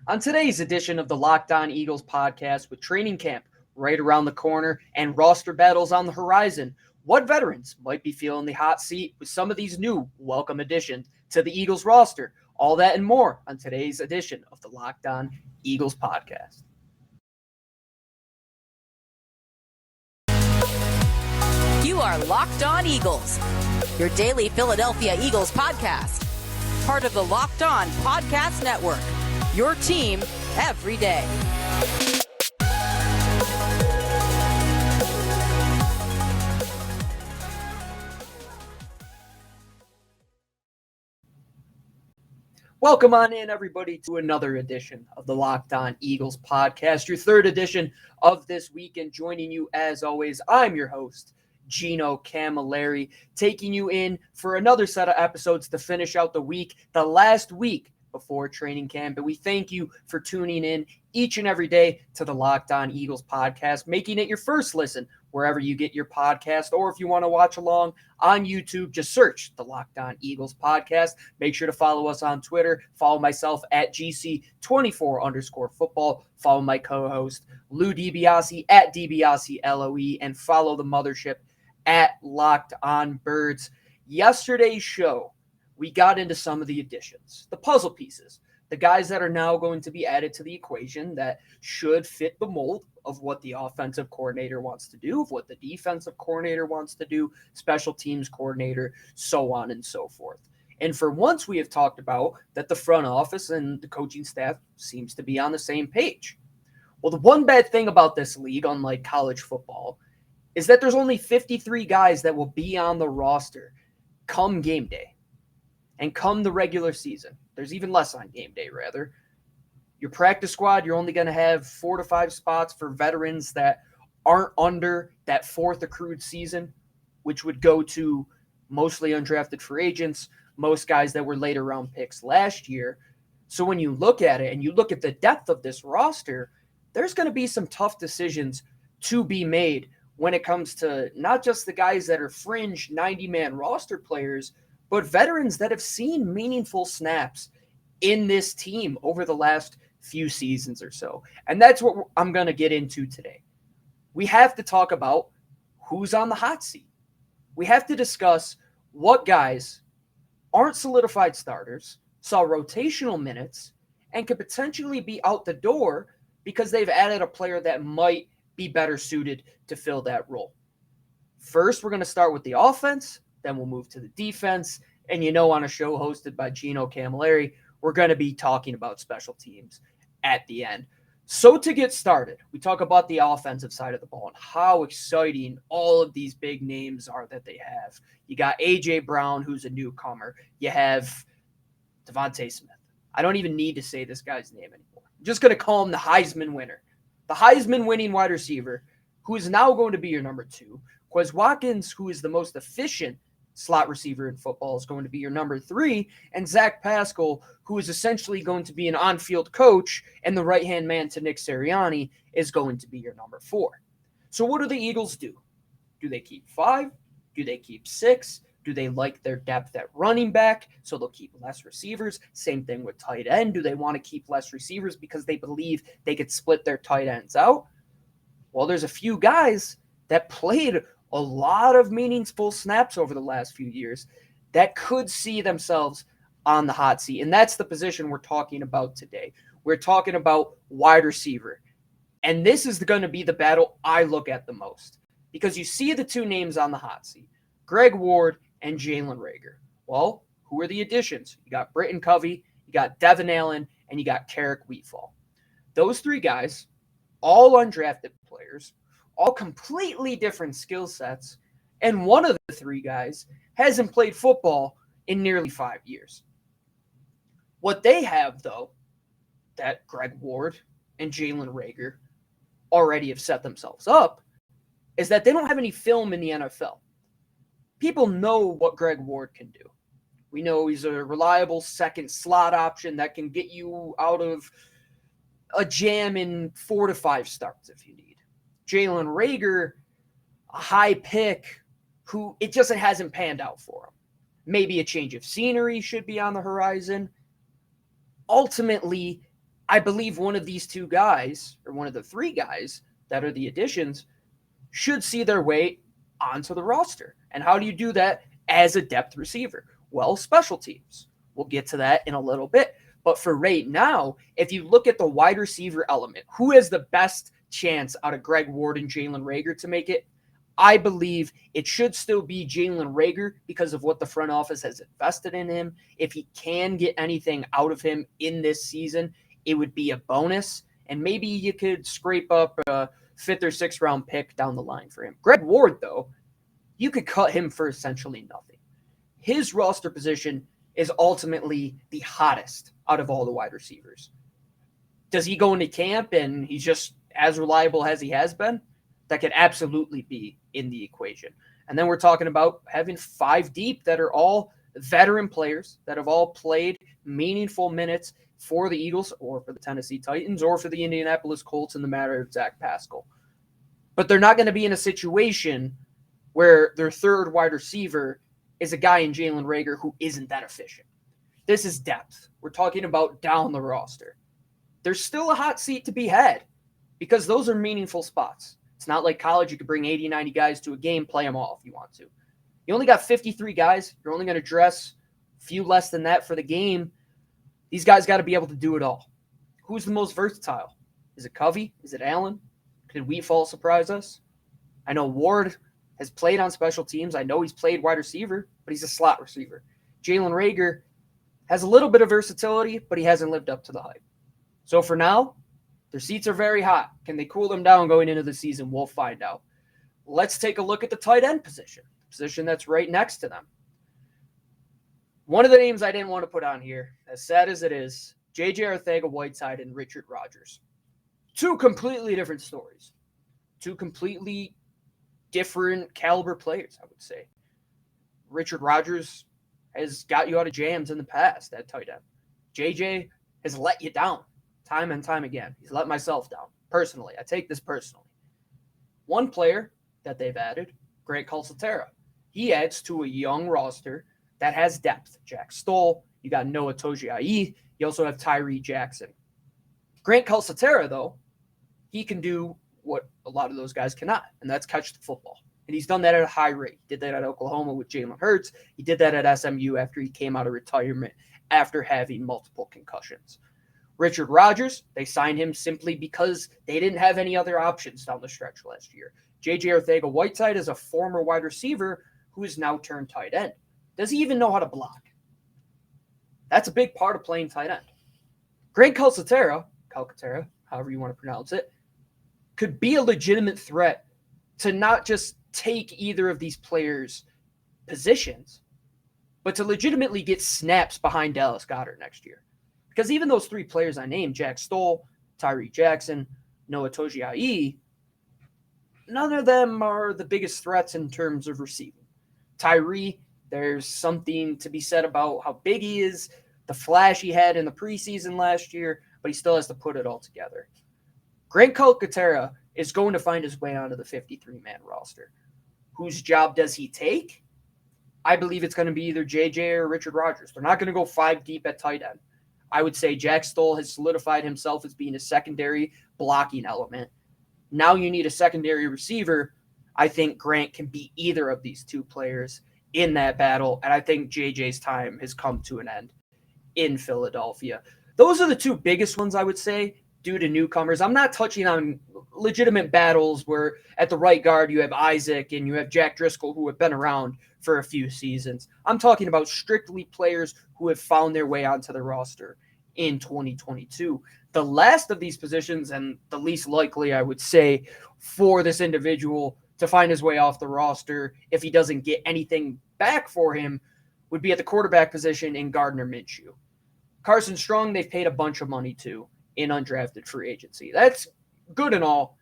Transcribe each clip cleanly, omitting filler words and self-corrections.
On today's edition of the Locked On Eagles podcast, with training camp right around the corner and roster battles on the horizon, what veterans might be feeling the hot seat with some of these new welcome additions to the Eagles roster? All that and more on today's edition of the Locked On Eagles podcast. You are Locked On Eagles, your daily Philadelphia Eagles podcast. Part of the Locked On Podcast Network, your team every day. Welcome on in, everybody, to another edition of the Locked On Eagles podcast, your third edition of this week. And joining you, as always, I'm your host, Gino Camilleri, taking you in for another set of episodes to finish out the week, the last week before training camp. And we thank you for tuning in each and every day to the Locked On Eagles podcast, making it your first listen wherever you get your podcast. Or if you want to watch along on YouTube, just search the Locked On Eagles podcast. Make sure to follow us on Twitter. Follow myself at GC24_football. Follow my co-host Lou DiBiase at DiBiase LOE, and follow the mothership at Locked On Birds. Yesterday's show, we got into some of the additions, the puzzle pieces, the guys that are now going to be added to the equation that should fit the mold of what the offensive coordinator wants to do, of what the defensive coordinator wants to do, special teams coordinator, so on and so forth. And for once, we have talked about that the front office and the coaching staff seems to be on the same page. Well, the one bad thing about this league, unlike college football, is that there's only 53 guys that will be on the roster come game day. And come the regular season, there's even less on game day, rather. Your practice squad, you're only going to have 4 to 5 spots for veterans that aren't under that fourth accrued season, which would go to mostly undrafted free agents, most guys that were later round picks last year. So when you look at it and you look at the depth of this roster, there's going to be some tough decisions to be made when it comes to not just the guys that are fringe 90-man roster players, but veterans that have seen meaningful snaps in this team over the last few seasons or so. And that's what I'm going to get into today. We have to talk about who's on the hot seat. We have to discuss what guys aren't solidified starters, saw rotational minutes, and could potentially be out the door because they've added a player that might be better suited to fill that role. First, we're going to start with the offense. Then we'll move to the defense. And on a show hosted by Gino Camilleri, we're going to be talking about special teams at the end. So to get started, we talk about the offensive side of the ball and how exciting all of these big names are that they have. You got A.J. Brown, who's a newcomer. You have Devontae Smith. I don't even need to say this guy's name anymore. I'm just going to call him the Heisman winner. The Heisman winning wide receiver, who is now going to be your number 2. Quez Watkins, who is the most efficient slot receiver in football, is going to be your number 3, and Zach Pascal, who is essentially going to be an on-field coach and the right-hand man to Nick Sirianni, is going to be your number 4. So what do the Eagles do? Do they keep 5? Do they keep 6? Do they like their depth at running back, so they'll keep less receivers? Same thing with tight end. Do they want to keep less receivers because they believe they could split their tight ends out? Well, there's a few guys that played a lot of meaningful snaps over the last few years that could see themselves on the hot seat. And that's the position we're talking about today. We're talking about wide receiver. And this is going to be the battle I look at the most, because you see the 2 names on the hot seat, Greg Ward and Jalen Reagor. Well, who are the additions? You got Britain Covey, you got Devon Allen, and you got Keric Wheatfall. Those 3 guys, all undrafted players, all completely different skill sets, and one of the 3 guys hasn't played football in nearly 5 years. What they have, though, that Greg Ward and Jalen Reagor already have set themselves up, is that they don't have any film in the NFL. People know what Greg Ward can do. We know he's a reliable second slot option that can get you out of a jam in 4 to 5 starts if you need. Jalen Reagor, a high pick who it just hasn't panned out for him. Maybe a change of scenery should be on the horizon. Ultimately, I believe one of these two guys, or one of the three guys that are the additions, should see their way onto the roster. And how do you do that as a depth receiver? Well, special teams. We'll get to that in a little bit. But for right now, if you look at the wide receiver element, who has the best chance out of Greg Ward and Jalen Reagor to make it? I believe it should still be Jalen Reagor because of what the front office has invested in him. If he can get anything out of him in this season, it would be a bonus. And maybe you could scrape up a 5th or 6th round pick down the line for him. Greg Ward, though, you could cut him for essentially nothing. His roster position is ultimately the hottest out of all the wide receivers. Does he go into camp and he's just as reliable as he has been? That could absolutely be in the equation. And then we're talking about having 5 deep that are all veteran players that have all played meaningful minutes for the Eagles or for the Tennessee Titans or for the Indianapolis Colts in the matter of Zach Pascal. But they're not going to be in a situation where their third wide receiver is a guy in Jalen Reagor who isn't that efficient. This is depth. We're talking about down the roster. There's still a hot seat to be had because those are meaningful spots. It's not like college. You could bring 80, 90 guys to a game, play them all if you want to. You only got 53 guys. You're only going to dress a few less than that for the game. These guys got to be able to do it all. Who's the most versatile? Is it Covey? Is it Allen? Could Wheatfall surprise us? I know Ward has played on special teams. I know he's played wide receiver, but he's a slot receiver. Jalen Reagor has a little bit of versatility, but he hasn't lived up to the hype. So for now, their seats are very hot. Can they cool them down going into the season? We'll find out. Let's take a look at the tight end position, the position that's right next to them. One of the names I didn't want to put on here, as sad as it is, JJ Arcega-Whiteside and Richard Rodgers. 2 completely different stories. 2 completely different caliber players, I would say. Richard Rodgers has got you out of jams in the past at tight end. JJ has let you down time and time again. He's let myself down personally. I take this personally. One player that they've added, Grant Calcaterra. He adds to a young roster that has depth. Jack Stoll, you got Noah Togiai, you also have Tyree Jackson. Grant Calcaterra, though, he can do what a lot of those guys cannot, and that's catch the football. And he's done that at a high rate. He did that at Oklahoma with Jalen Hurts. He did that at SMU after he came out of retirement after having multiple concussions. Richard Rodgers, they signed him simply because they didn't have any other options down the stretch last year. JJ Arcega-Whiteside is a former wide receiver who is now turned tight end. Does he even know how to block? That's a big part of playing tight end. Grant Calcaterra, however you want to pronounce it, could be a legitimate threat to not just take either of these players' positions, but to legitimately get snaps behind Dallas Goedert next year. Because even those 3 players I named, Jack Stoll, Tyree Jackson, Noah Togiai, none of them are the biggest threats in terms of receiving. Tyree, there's something to be said about how big he is, the flash he had in the preseason last year, but he still has to put it all together. Grant Calcaterra is going to find his way onto the 53-man roster. Whose job does he take? I believe it's going to be either JJ or Richard Rodgers. They're not going to go 5 deep at tight end. I would say Jack Stoll has solidified himself as being a secondary blocking element. Now you need a secondary receiver. I think Grant can be either of these 2 players in that battle, and I think JJ's time has come to an end in Philadelphia. Those are the 2 biggest ones, I would say, due to newcomers. I'm not touching on legitimate battles where at the right guard you have Isaac and you have Jack Driscoll who have been around for a few seasons. I'm talking about strictly players who have found their way onto the roster in 2022. The last of these positions, and the least likely, I would say, for this individual to find his way off the roster if he doesn't get anything back for him, would be at the quarterback position in Gardner Minshew. Carson Strong, they've paid a bunch of money to in undrafted free agency. That's good and all,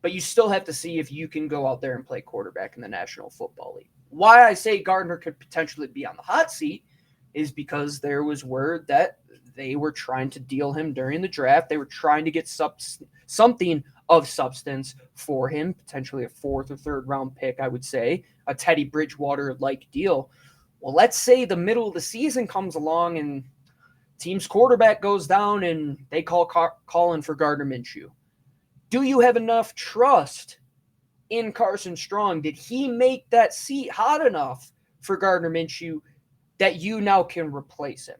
but you still have to see if you can go out there and play quarterback in the National Football League. Why I say Gardner could potentially be on the hot seat is because there was word that they were trying to deal him during the draft. They were trying to get something of substance for him, potentially a 4th or 3rd round pick, I would say, a Teddy Bridgewater-like deal. Well, let's say the middle of the season comes along and Team's quarterback goes down and they call in for Gardner Minshew. Do you have enough trust in Carson Strong? Did he make that seat hot enough for Gardner Minshew that you now can replace him?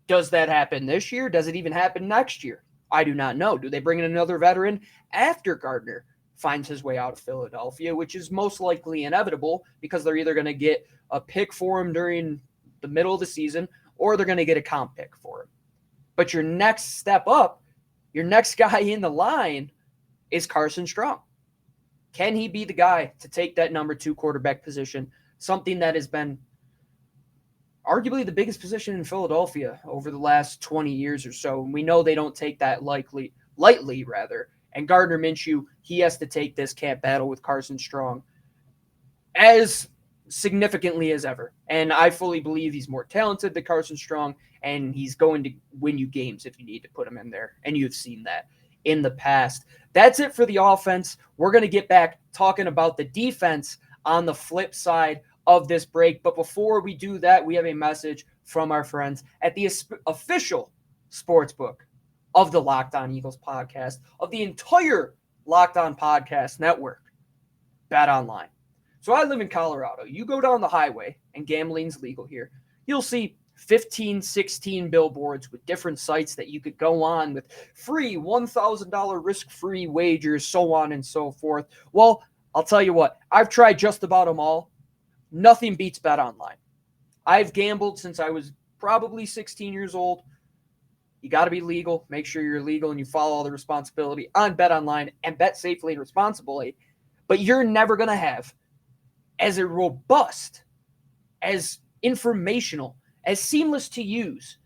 Does that happen this year? Does it even happen next year? I do not know. Do they bring in another veteran after Gardner finds his way out of Philadelphia, which is most likely inevitable because they're either going to get a pick for him during the middle of the season or they're going to get a comp pick for him. But your next step up, your next guy in the line is Carson Strong. Can he be the guy to take that number 2 quarterback position, something that has been arguably the biggest position in Philadelphia over the last 20 years or so? And we know they don't take that lightly. And Gardner Minshew, he has to take this camp battle with Carson Strong as significantly as ever. And I fully believe he's more talented than Carson Strong, and he's going to win you games if you need to put him in there. And you've seen that in the past. That's it for the offense. We're going to get back talking about the defense on the flip side of this break. But before we do that, we have a message from our friends at the official sportsbook of the Locked On Eagles podcast, of the entire Locked On Podcast Network, Bet Online. So I live in Colorado. You go down the highway, and gambling's legal here. You'll see 15, 16 billboards with different sites that you could go on with free $1,000 risk-free wagers, so on and so forth. Well, I'll tell you what, I've tried just about them all. Nothing beats Bet Online. I've gambled since I was probably 16 years old. You got to be legal. Make sure you're legal and you follow all the responsibility on Bet Online and bet safely and responsibly. But you're never going to have as a robust, as informational, as seamless to use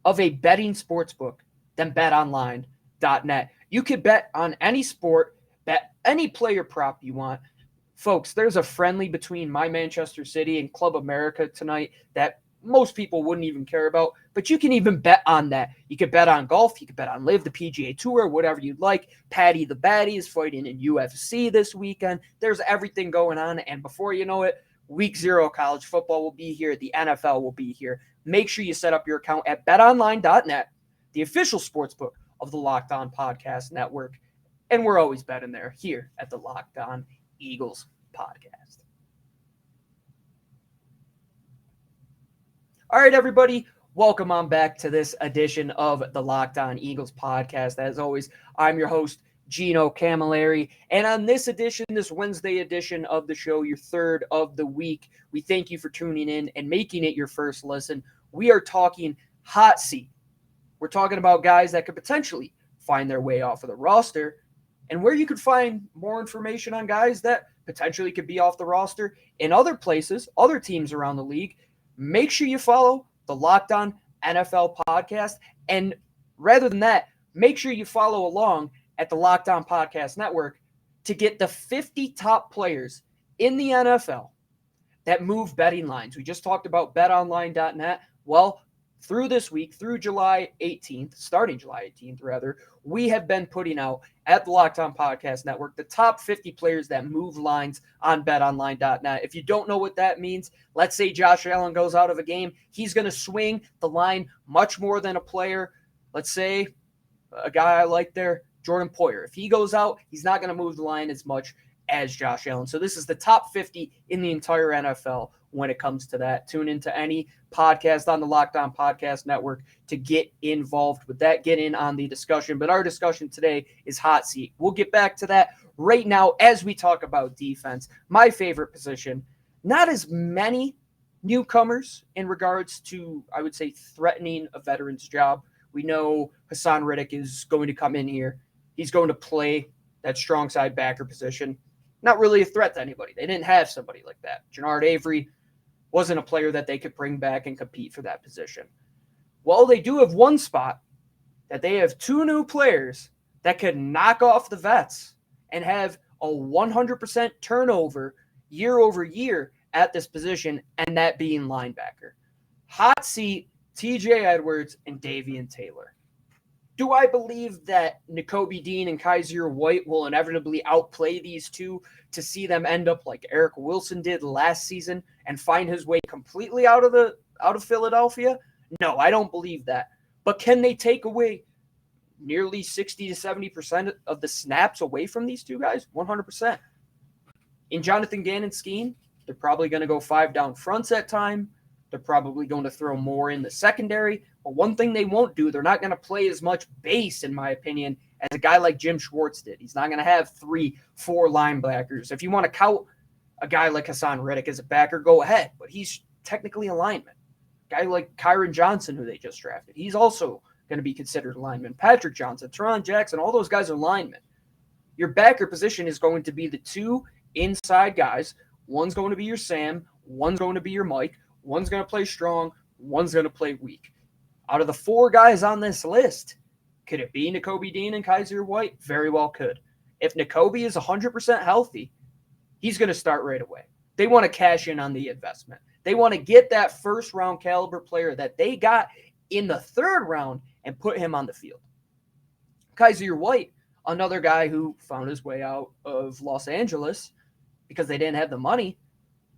of a betting sportsbook than betonline.net. You could bet on any sport, bet any player prop you want. Folks, there's a friendly between my Manchester City and Club America tonight that most people wouldn't even care about, but you can even bet on that. You could bet on golf, you could bet on Live, the PGA Tour, whatever you'd like. Paddy the Baddy is fighting in UFC this weekend. There's everything going on, and before you know it, week 0 college football will be here. The NFL will be here. Make sure you set up your account at betonline.net, the official sportsbook of the Locked On Podcast Network, and we're always betting there here at the Locked On Eagles podcast. All right, everybody, welcome on back to this edition of the Locked On Eagles podcast. As always, I'm your host, Gino Camilleri, and on this edition, this Wednesday edition of the show, your third of the week, we thank you for tuning in and making it your first listen. We are talking hot seat. We're talking about guys that could potentially find their way off of the roster, and where you could find more information on guys that potentially could be off the roster in other places, other teams around the league. Make sure you follow the Locked On NFL podcast. And rather than that, make sure you follow along at the Locked On Podcast Network to get the 50 top players in the NFL that move betting lines. We just talked about betonline.net. Well, through this week, through July 18th, starting July 18th, rather, we have been putting out at the Locked On Podcast Network the top 50 players that move lines on betonline.net. If you don't know what that means, let's say Josh Allen goes out of a game. He's going to swing the line much more than a player. Let's say a guy I like there, Jordan Poyer. If he goes out, he's not going to move the line as much as Josh Allen. So this is the top 50 in the entire NFL when it comes to that. Tune into any podcast on the Locked On Podcast Network to get involved with that, get in on the discussion. But our discussion today is hot seat. We'll get back to that right now as we talk about defense, my favorite position. Not as many newcomers in regards to, I would say, threatening a veteran's job. We know Hassan Reddick is going to come in here. He's going to play that strong side backer position. Not really a threat to anybody. They didn't have somebody like that. Jannard Avery wasn't a player that they could bring back and compete for that position. Well, they do have one spot that they have 2 new players that could knock off the vets and have a 100% turnover year over year at this position, and that being linebacker. Hot seat, TJ Edwards and Davian Taylor. Do I believe that Nakobe Dean and Kyzir White will inevitably outplay these two to see them end up like Eric Wilson did last season and find his way completely out of Philadelphia? No, I don't believe that. But can they take away nearly 60 to 70% of the snaps away from these two guys? 100%. In Jonathan Gannon's scheme, they're probably going to go 5 down fronts at time. They're probably going to throw more in the secondary. But one thing they won't do, they're not going to play as much base, in my opinion, as a guy like Jim Schwartz did. He's not going to have 3-4 linebackers. If you want to count a guy like Hassan Reddick as a backer, go ahead. But he's technically a lineman. A guy like Kyron Johnson, who they just drafted, he's also going to be considered a lineman. Patrick Johnson, Teron Jackson, all those guys are linemen. Your backer position is going to be the 2 inside guys. One's going to be your Sam. One's going to be your Mike. One's going to play strong. One's going to play weak. Out of the 4 guys on this list, could it be Nakobe Dean and Kyzir White? Very well could. If Nakobe is 100% healthy, he's going to start right away. They want to cash in on the investment. They want to get that first-round caliber player that they got in the 3rd round and put him on the field. Kyzir White, another guy who found his way out of Los Angeles because they didn't have the money.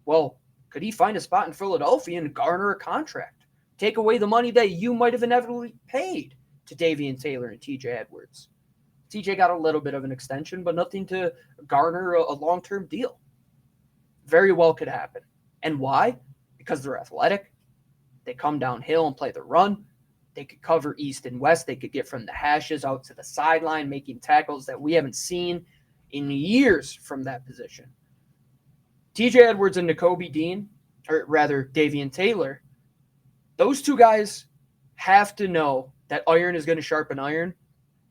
Well, could he find a spot in Philadelphia and garner a contract? Take away the money that you might have inevitably paid to Davian Taylor and TJ Edwards. TJ got a little bit of an extension, but nothing to garner a long-term deal. Very well could happen. And why? Because they're athletic. They come downhill and play the run. They could cover east and west. They could get from the hashes out to the sideline, making tackles that we haven't seen in years from that position. TJ Edwards and Nakobe Dean, or rather Davian Taylor, those 2 guys have to know that iron is going to sharpen iron,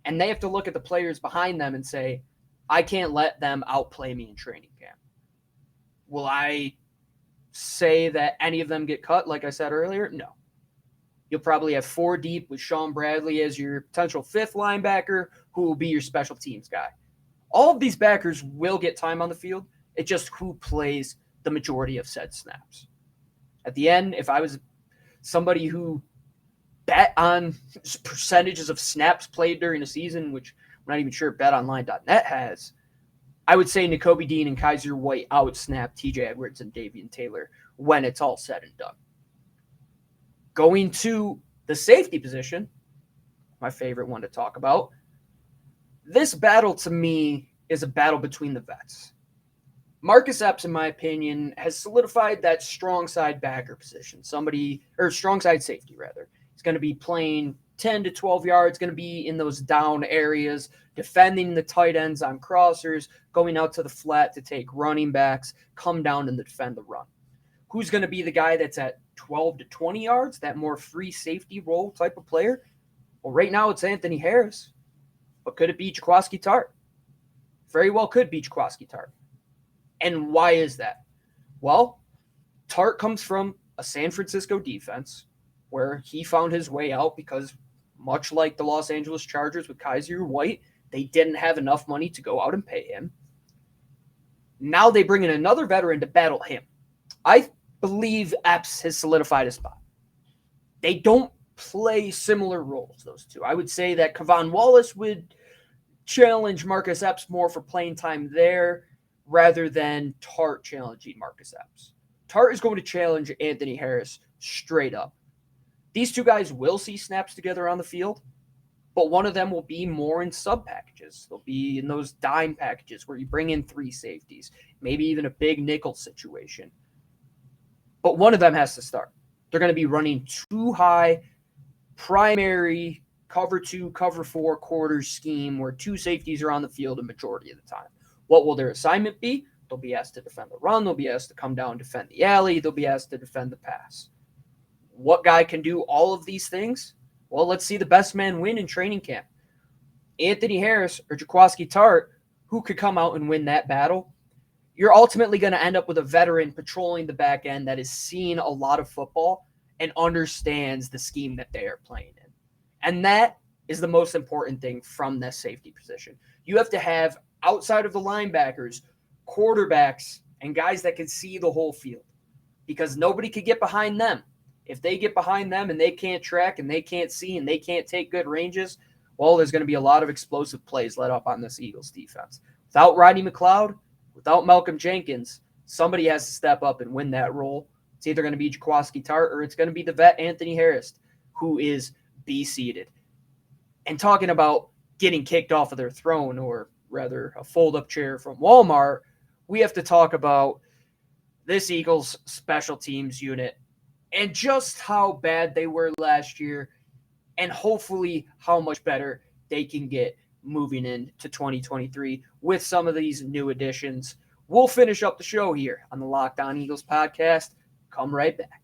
and they have to look at the players behind them and say, I can't let them outplay me in training camp. Will I say that any of them get cut, like I said earlier? No. You'll probably have 4 deep with Sean Bradley as your potential 5th linebacker, who will be your special teams guy. All of these backers will get time on the field. It's just who plays the majority of said snaps. At the end, if I was somebody who bet on percentages of snaps played during a season, which I'm not even sure betonline.net has, I would say Nakobe Dean and Kyzir White out-snap TJ Edwards and Davian Taylor when it's all said and done. Going to the safety position, my favorite one to talk about, this battle to me is a battle between the vets. Marcus Epps, in my opinion, has solidified that strong side backer position. Strong side safety, rather. He's going to be playing 10 to 12 yards, going to be in those down areas, defending the tight ends on crossers, going out to the flat to take running backs, come down and defend the run. Who's going to be the guy that's at 12 to 20 yards, that more free safety role type of player? Well, right now it's Anthony Harris. But could it be Jaquiski Tartt? Very well could be Jaquiski Tartt. And why is that? Well, Tartt comes from a San Francisco defense where he found his way out because, much like the Los Angeles Chargers with Kyzir White, they didn't have enough money to go out and pay him. Now they bring in another veteran to battle him. I believe Epps has solidified his spot. They don't play similar roles, those 2. I would say that Kevon Wallace would challenge Marcus Epps more for playing time there rather than Tartt challenging Marcus Epps. Tartt is going to challenge Anthony Harris straight up. These 2 guys will see snaps together on the field, but one of them will be more in sub packages. They'll be in those dime packages where you bring in 3 safeties, maybe even a big nickel situation. But one of them has to start. They're going to be running 2 high primary cover 2, cover 4 quarters scheme where 2 safeties are on the field a majority of the time. What will their assignment be? They'll be asked to defend the run. They'll be asked to come down and defend the alley. They'll be asked to defend the pass. What guy can do all of these things? Well, let's see the best man win in training camp. Anthony Harris or Jaquiski Tartt, who could come out and win that battle? You're ultimately going to end up with a veteran patrolling the back end that has seen a lot of football and understands the scheme that they are playing in. And that is the most important thing from this safety position. You have to have, outside of the linebackers, quarterbacks and guys that can see the whole field because nobody could get behind them. If they get behind them and they can't track and they can't see and they can't take good ranges, well, there's going to be a lot of explosive plays let up on this Eagles defense. Without Rodney McLeod, without Malcolm Jenkins, somebody has to step up and win that role. It's either going to be Jaquiski Tartt or it's going to be the vet Anthony Harris. who is B-seeded. And talking about getting kicked off of their throne, or rather a fold-up chair from Walmart, we have to talk about this Eagles special teams unit and just how bad they were last year, and hopefully how much better they can get moving into 2023 with some of these new additions. We'll finish up the show here on the Locked On Eagles podcast. Come right back.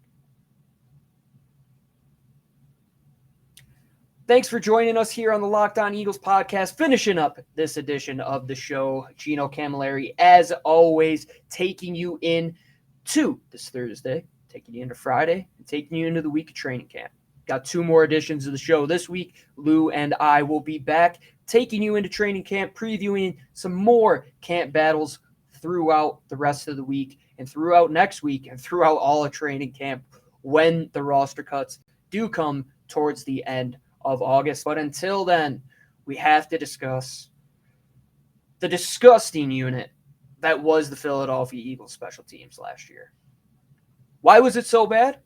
Thanks for joining us here on the Locked On Eagles podcast, finishing up this edition of the show. Gino Camilleri, as always, taking you in to this Thursday, taking you into Friday, and taking you into the week of training camp. Got 2 more editions of the show this week. Lou and I will be back, taking you into training camp, previewing some more camp battles throughout the rest of the week and throughout next week and throughout all of training camp when the roster cuts do come towards the end of August. But until then, we have to discuss the disgusting unit that was the Philadelphia Eagles special teams last year. Why was it so bad?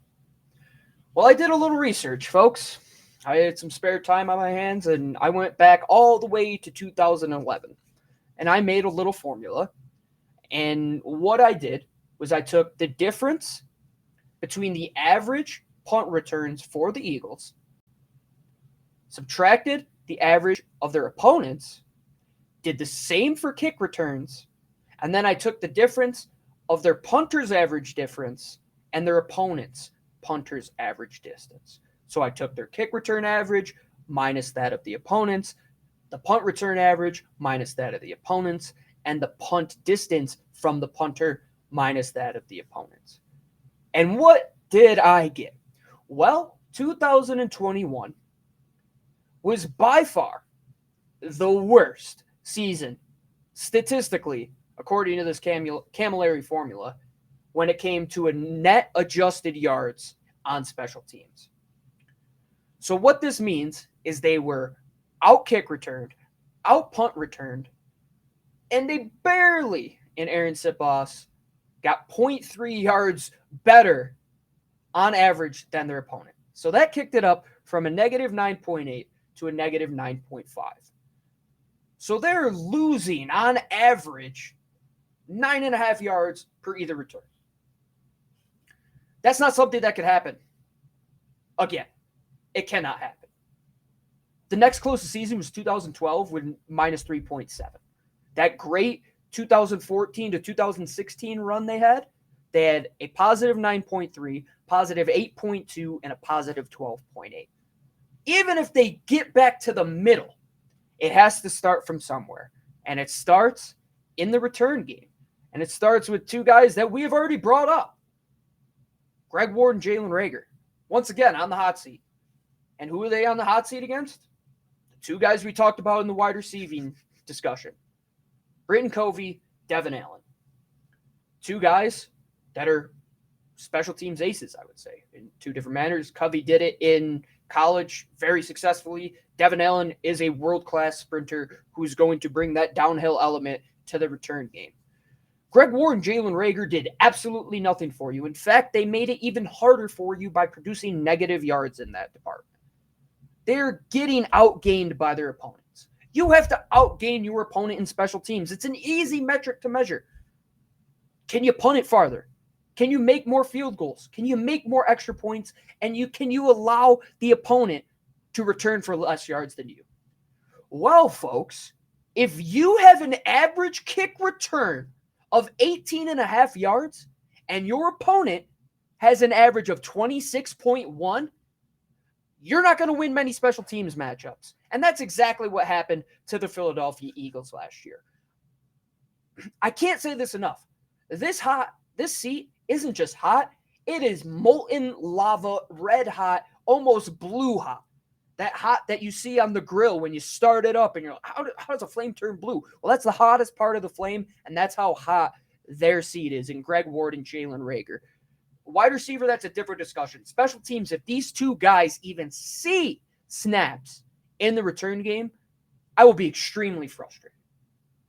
Well, I did a little research, folks. I had some spare time on my hands, and I went back all the way to 2011. And I made a little formula. And what I did was I took the difference between the average punt returns for the Eagles, subtracted the average of their opponents, did the same for kick returns, and then I took the difference of their punter's average difference and their opponent's punter's average distance. So I took their kick return average minus that of the opponents, the punt return average minus that of the opponents, and the punt distance from the punter minus that of the opponents. And what did I get? Well, 2021 was by far the worst season statistically, according to this Camilleri formula, when it came to a net adjusted yards on special teams. So what this means is they were out kick returned, out punt returned, and they barely, in Aaron Sipos, got 0.3 yards better on average than their opponent. So that kicked it up from a negative 9.8 to a negative 9.5. So they're losing, on average, 9.5 yards per either return. That's not something that could happen again. It cannot happen. The next closest season was 2012 with minus 3.7. That great 2014 to 2016 run they had a positive 9.3, positive 8.2, and a positive 12.8. Even if they get back to the middle, it has to start from somewhere. And it starts in the return game. And it starts with 2 guys that we have already brought up. Greg Ward and Jalen Reagor. Once again, on the hot seat. And who are they on the hot seat against? The 2 guys we talked about in the wide receiving discussion. Britain Covey, Devon Allen. 2 guys that are special teams aces, I would say, in 2 different manners. Covey did it in college very successfully. Devon Allen is a world-class sprinter who's going to bring that downhill element to the return game. Greg Ward and Jalen Reagor did absolutely nothing for you. In fact, they made it even harder for you by producing negative yards in that department. They're getting outgained by their opponents. You have to outgain your opponent in special teams. It's an easy metric to measure. Can you punt it farther? Can you make more field goals? Can you make more extra points? And can you allow the opponent to return for less yards than you? Well, folks, if you have an average kick return of 18.5 yards and your opponent has an average of 26.1, you're not going to win many special teams matchups. And that's exactly what happened to the Philadelphia Eagles last year. I can't say this enough. This seat isn't just hot. It is molten lava, red hot, almost blue hot. That hot that you see on the grill when you start it up and you're like, how does a flame turn blue? Well, that's the hottest part of the flame, and that's how hot their seat is in Greg Ward and Jalen Reagor. Wide receiver, that's a different discussion. Special teams, if these 2 guys even see snaps in the return game, I will be extremely frustrated.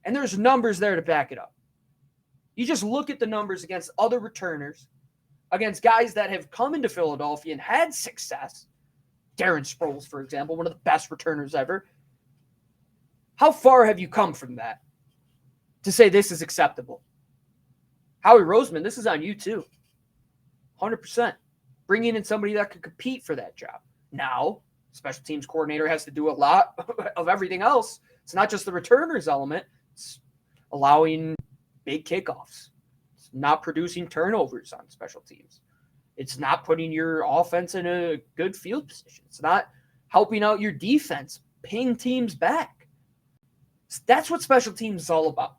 And there's numbers there to back it up. You just look at the numbers against other returners, against guys that have come into Philadelphia and had success. Darren Sproles, for example, one of the best returners ever. How far have you come from that to say this is acceptable? Howie Roseman, this is on you too. 100%. Bringing in somebody that could compete for that job. Now, special teams coordinator has to do a lot of everything else. It's not just the returners element. It's allowing big kickoffs. It's not producing turnovers on special teams. It's not putting your offense in a good field position. It's not helping out your defense, ping teams back. That's what special teams is all about.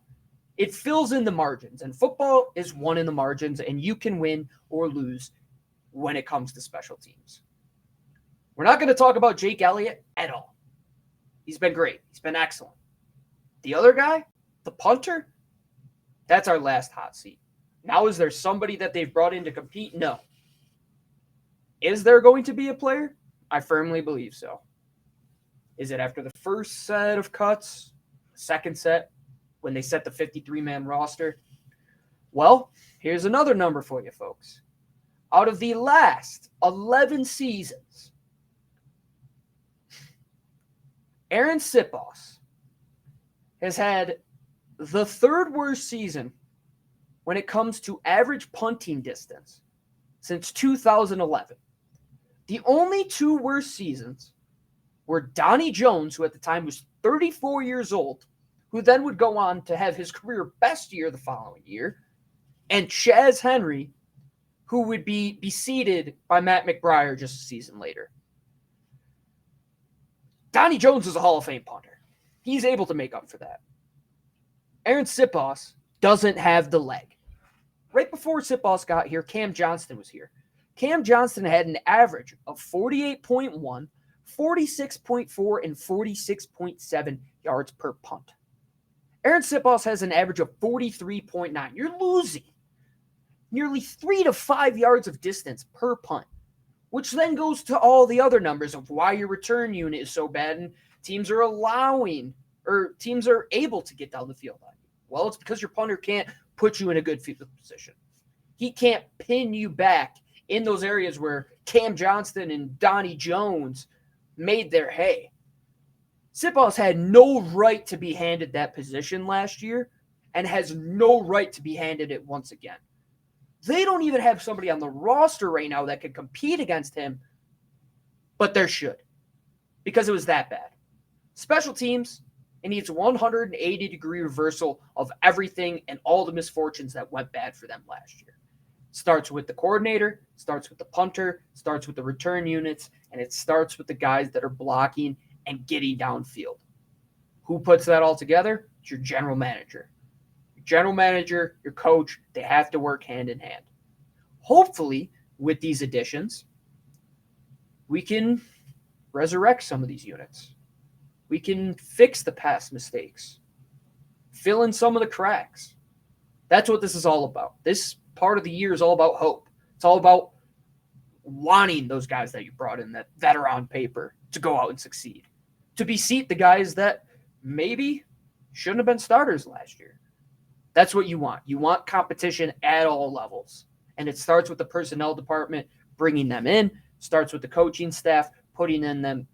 It fills in the margins, and football is one in the margins, and you can win or lose when it comes to special teams. We're not going to talk about Jake Elliott at all. He's been great. He's been excellent. The other guy, the punter, that's our last hot seat. Now, is there somebody that they've brought in to compete? No. Is there going to be a player? I firmly believe so. Is it after the first set of cuts, second set, when they set the 53-man roster? Well, here's another number for you folks. Out of the last 11 seasons, Aaron Sipos has had the third worst season when it comes to average punting distance since 2011. The only two worst seasons were Donnie Jones, who at the time was 34 years old, who then would go on to have his career best year the following year, and Chaz Henry, who would be seated by Matt McBriar just a season later. Donnie Jones is a Hall of Fame punter. He's able to make up for that. Aaron Sipos doesn't have the leg. Right before Sipos got here, Cam Johnston was here. Cam Johnston had an average of 48.1, 46.4, and 46.7 yards per punt. Aaron Sipos has an average of 43.9. You're losing nearly 3 to 5 yards of distance per punt, which then goes to all the other numbers of why your return unit is so bad and teams are able to get down the field on you. Well, it's because your punter can't put you in a good field position. He can't pin you back in those areas where Cam Johnston and Donnie Jones made their hay. Sipos had no right to be handed that position last year and has no right to be handed it once again. They don't even have somebody on the roster right now that could compete against him, but there should, because it was that bad. Special teams, it needs 180-degree reversal of everything and all the misfortunes that went bad for them last year. Starts with the coordinator, starts with the punter, starts with the return units, and it starts with the guys that are blocking and getting downfield. Who puts that all together? It's your general manager. Your general manager, your coach, they have to work hand in hand. Hopefully, with these additions, we can resurrect some of these units. We can fix the past mistakes, fill in some of the cracks. That's what this is all about. This part of the year is all about hope. It's all about wanting those guys that you brought in that are on paper to go out and succeed, to beseat the guys that maybe shouldn't have been starters last year. That's what you want. You want competition at all levels. And it starts with the personnel department, bringing them in, starts with the coaching staff, putting them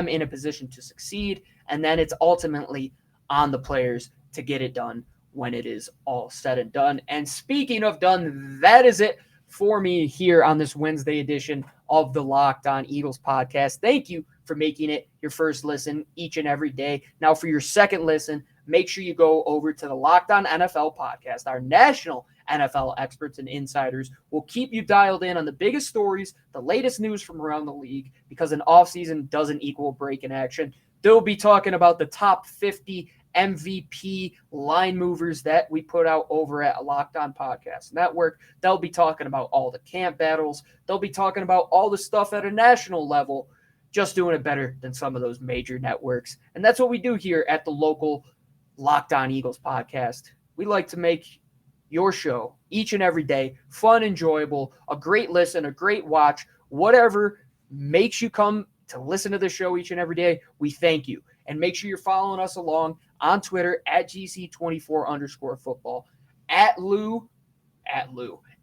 in a position to succeed, and then it's ultimately on the players to get it done when it is all said and done. And speaking of done, that is it for me here on this Wednesday edition of the Locked On Eagles podcast. Thank you for making it your first listen each and every day. Now, for your second listen, make sure you go over to the Locked On NFL podcast. Our national NFL experts and insiders will keep you dialed in on the biggest stories, the latest news from around the league, because an offseason doesn't equal break in action. They'll be talking about the top 50 MVP line movers that we put out over at Locked On Podcast Network. They'll be talking about all the camp battles. They'll be talking about all the stuff at a national level, just doing it better than some of those major networks. And that's what we do here at the local Locked On Eagles podcast. We like to make your show each and every day fun, enjoyable, a great listen, a great watch, whatever makes you come to listen to the show each and every day. We thank you. And make sure you're following us along on Twitter at GC24_football, at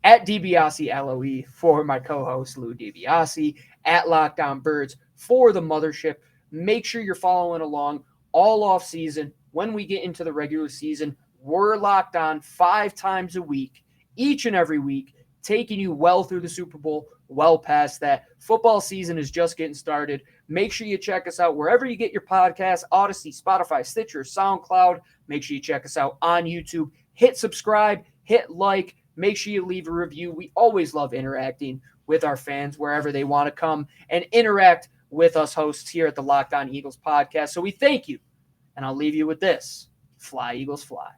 at DiBiase LOE for my co-host Lou DiBiase, at Locked On Birds for the mothership. Make sure you're following along all off season. When we get into the regular season, we're locked on 5 times a week, each and every week, taking you well through the Super Bowl, well past that. Football season is just getting started. Make sure you check us out wherever you get your podcasts, Odyssey, Spotify, Stitcher, SoundCloud. Make sure you check us out on YouTube. Hit subscribe, hit like, make sure you leave a review. We always love interacting with our fans wherever they want to come and interact with us hosts here at the Locked On Eagles podcast. So we thank you. And I'll leave you with this. Fly, Eagles, fly.